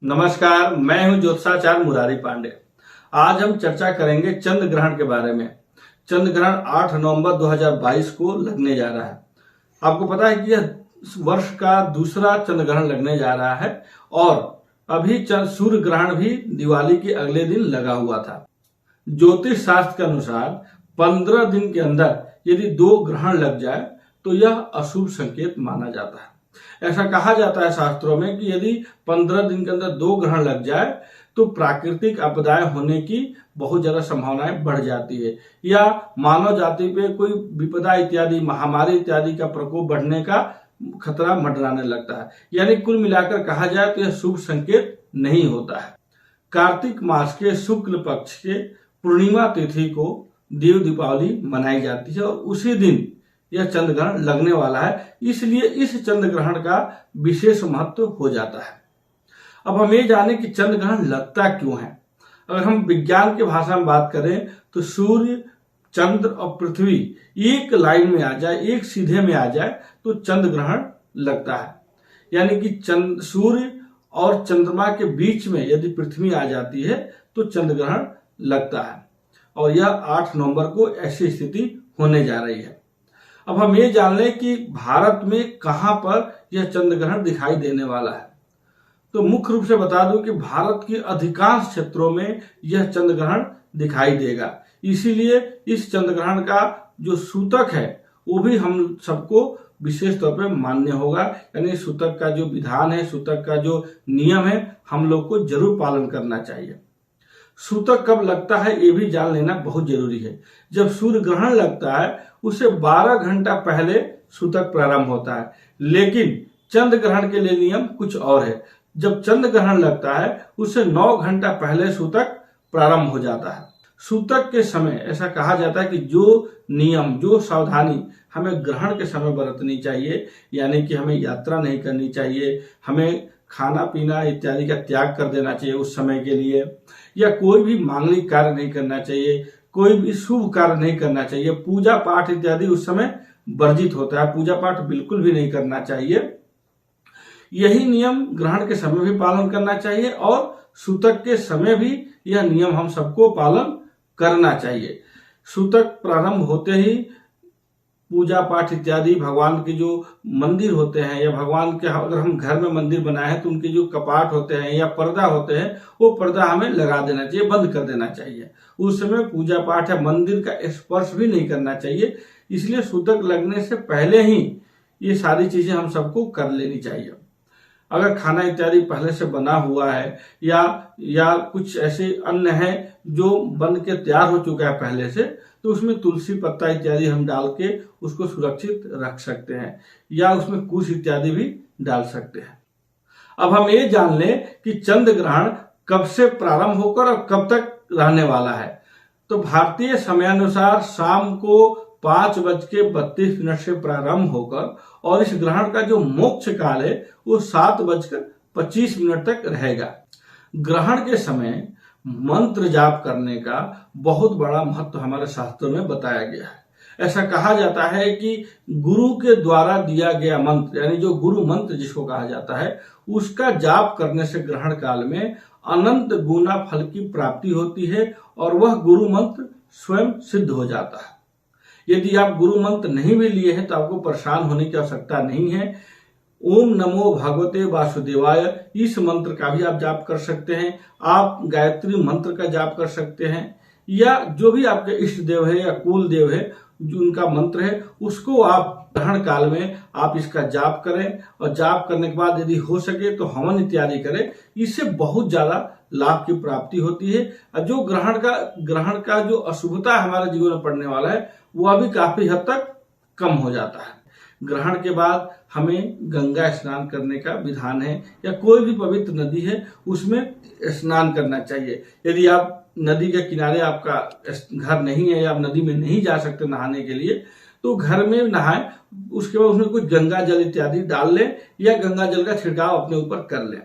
नमस्कार, मैं हूं ज्योतिषाचार्य मुरारी पांडे। आज हम चर्चा करेंगे चंद्र ग्रहण के बारे में। चंद्र ग्रहण 8 नवंबर 2022 को लगने जा रहा है। आपको पता है कि यह वर्ष का दूसरा चंद्र ग्रहण लगने जा रहा है और अभी सूर्य ग्रहण भी दिवाली के अगले दिन लगा हुआ था। ज्योतिष शास्त्र के अनुसार 15 दिन के अंदर यदि 2 ग्रहण लग जाए तो यह अशुभ संकेत माना जाता है। ऐसा कहा जाता है शास्त्रों में कि यदि 15 दिन के अंदर 2 ग्रहण लग जाए तो प्राकृतिक आपदाएं होने की बहुत ज्यादा संभावनाएं बढ़ जाती है या मानव जाति पे कोई विपदा इत्यादि महामारी इत्यादि का प्रकोप बढ़ने का खतरा मंडराने लगता है। यानी कुल मिलाकर कहा जाए तो यह शुभ संकेत नहीं होता है। कार्तिक मास के शुक्ल पक्ष के पूर्णिमा तिथि को देव दीपावली मनाई जाती है और उसी दिन यह चंद्र ग्रहण लगने वाला है, इसलिए इस चंद्र ग्रहण का विशेष महत्व हो जाता है। अब हम ये जाने कि चंद्र ग्रहण लगता क्यों है। अगर हम विज्ञान की भाषा में बात करें तो सूर्य, चंद्र और पृथ्वी एक लाइन में आ जाए, एक सीधे में आ जाए तो चंद्र ग्रहण लगता है। यानी कि सूर्य और चंद्रमा के बीच में यदि पृथ्वी आ जाती है तो चंद्र ग्रहण लगता है और यह 8 नवंबर को ऐसी स्थिति होने जा रही है। अब हम ये जान लें कि भारत में कहां पर यह चंद्र ग्रहण दिखाई देने वाला है। तो मुख्य रूप से बता दूं कि भारत के अधिकांश क्षेत्रों में यह चंद्र ग्रहण दिखाई देगा। इसीलिए इस चंद्र ग्रहण का जो सूतक है वो भी हम सबको विशेष तौर पे मान्य होगा। यानी सूतक का जो विधान है, सूतक का जो नियम है, हम लोग को जरूर पालन करना चाहिए। सूतक कब लगता है ये भी जान लेना बहुत जरूरी है। जब सूर्य ग्रहण लगता है उससे 12 घंटा पहले सूतक प्रारंभ होता है, लेकिन चंद्र ग्रहण के लिए नियम कुछ और है। जब चंद्र ग्रहण लगता है उससे 9 घंटा पहले सूतक प्रारंभ हो जाता है। सूतक के समय ऐसा कहा जाता है कि जो नियम, जो सावधानी हमें ग्रहण के समय बरतनी चाहिए, यानी कि हमें यात्रा नहीं करनी चाहिए, हमें खाना पीना इत्यादि का त्याग कर देना चाहिए उस समय के लिए, या कोई भी मांगलिक कार्य नहीं करना चाहिए, कोई भी शुभ कार्य नहीं करना चाहिए, पूजा पाठ इत्यादि उस समय वर्जित होता है, पूजा पाठ बिल्कुल भी नहीं करना चाहिए। यही नियम ग्रहण के समय भी पालन करना चाहिए और सूतक के समय भी यह नियम हम सबको पालन करना चाहिए। सूतक प्रारंभ होते ही पूजा पाठ इत्यादि, भगवान के जो मंदिर होते हैं या भगवान के अगर हम घर में मंदिर बनाए हैं तो उनके जो कपाट होते हैं या पर्दा होते हैं वो पर्दा हमें लगा देना चाहिए, बंद कर देना चाहिए। उस समय पूजा पाठ या मंदिर का स्पर्श भी नहीं करना चाहिए। इसलिए सूतक लगने से पहले ही ये सारी चीजें हम सबको कर लेनी चाहिए। अगर खाना इत्यादि पहले से बना हुआ है या कुछ ऐसे अन्न है जो बन के तैयार हो चुका है पहले से, तो उसमें तुलसी पत्ता इत्यादि हम डाल के उसको सुरक्षित रख सकते हैं या उसमें कुश इत्यादि भी डाल सकते हैं। अब हम ये जान लें कि चंद्र ग्रहण कब से प्रारंभ होकर और कब तक रहने वाला है। तो भारतीय समयानुसार शाम को 5:32 से प्रारंभ होकर और इस ग्रहण का जो मोक्ष काल है वो 7:25 तक रहेगा। ग्रहण के समय मंत्र जाप करने का बहुत बड़ा महत्व हमारे शास्त्रों में बताया गया है। ऐसा कहा जाता है कि गुरु के द्वारा दिया गया मंत्र, यानी जो गुरु मंत्र जिसको कहा जाता है, उसका जाप करने से ग्रहण काल में अनंत गुना फल की प्राप्ति होती है और वह गुरु मंत्र स्वयं सिद्ध हो जाता है। यदि आप गुरु मंत्र नहीं भी लिए हैं तो आपको परेशान होने की आवश्यकता नहीं है। ओम नमो भगवते वासुदेवाय, इस मंत्र का भी आप जाप कर सकते हैं। आप गायत्री मंत्र का जाप कर सकते हैं या जो भी आपके इष्ट देव है या कुल देव है जो उनका मंत्र है उसको आप ग्रहण काल में आप इसका जाप करें और जाप करने के बाद यदि हो सके तो हवन इत्यादि करें। इससे बहुत ज्यादा लाभ की प्राप्ति होती है और जो ग्रहण का जो अशुभता हमारे जीवन में पड़ने वाला है वह भी काफी हद तक कम हो जाता है। ग्रहण के बाद हमें गंगा स्नान करने का विधान है या कोई भी पवित्र नदी है उसमें स्नान करना चाहिए। यदि आप नदी के किनारे आपका घर नहीं है या आप नदी में नहीं जा सकते नहाने के लिए तो घर में नहाएं, उसके बाद उसमें कुछ गंगा जल इत्यादि डाल लें या गंगा जल का छिड़काव अपने ऊपर कर लें।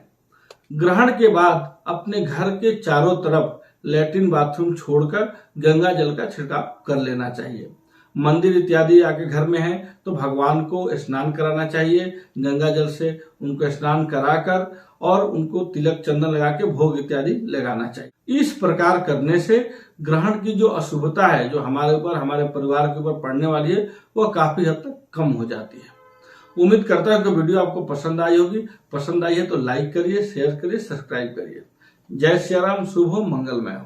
ग्रहण के बाद अपने घर के चारों तरफ लैट्रिन बाथरूम छोड़कर गंगा जल का छिड़काव कर लेना चाहिए। मंदिर इत्यादि आके घर में है तो भगवान को स्नान कराना चाहिए, गंगा जल से उनको स्नान कराकर और उनको तिलक चंदन लगा के भोग इत्यादि लगाना चाहिए। इस प्रकार करने से ग्रहण की जो अशुभता है जो हमारे ऊपर, हमारे परिवार के ऊपर पड़ने वाली है, वह काफी हद तक कम हो जाती है। उम्मीद करता हूं कि वीडियो आपको पसंद आई होगी। पसंद आई है तो लाइक करिए, शेयर करिए, सब्सक्राइब करिए। जय श्री राम, शुभ हो, मंगलमय हो।